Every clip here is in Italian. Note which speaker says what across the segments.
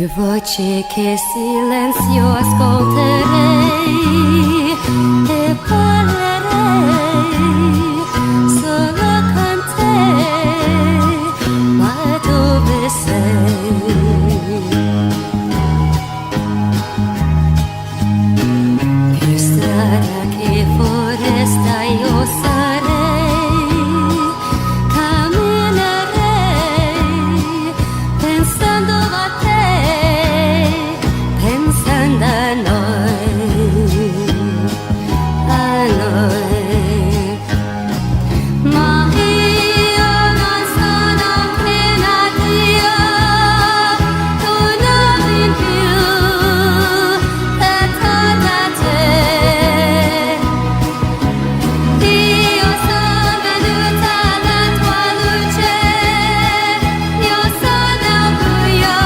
Speaker 1: Più voci che silenzio ascolterei e parlerei solo con te, ma dove sei? Più strada che foresta io sarei, camminerei pensando a te, pensando a noi, a noi. Ma io non sono piena Dio, tu non in più, detto da te. Io sono venuta alla tua luce, io sono buio,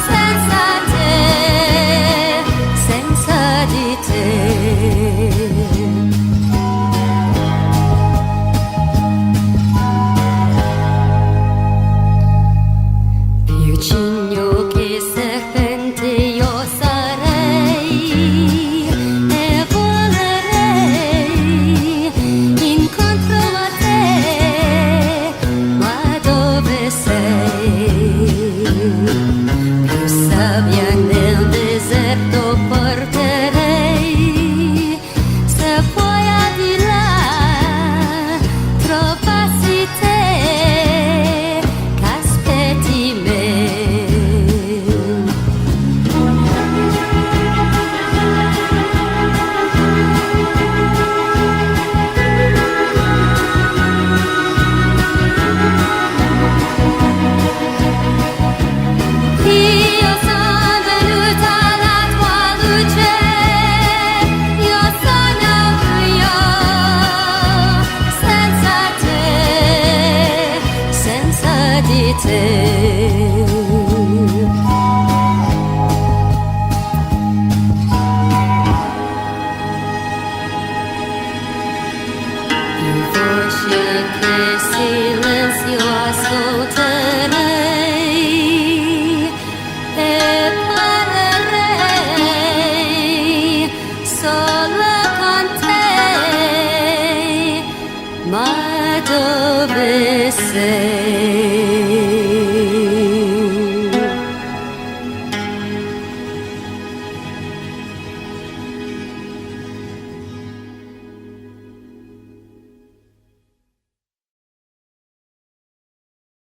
Speaker 1: senza te, senza di te. Più cigno che serpente io sarei e volerei incontro a te, ma dove sei? Più sabbia nel deserto porterei, se poi al di là trovassi te che aspetti me. Io sono venuta alla tua luce, io sono buio, senza te, senza di te.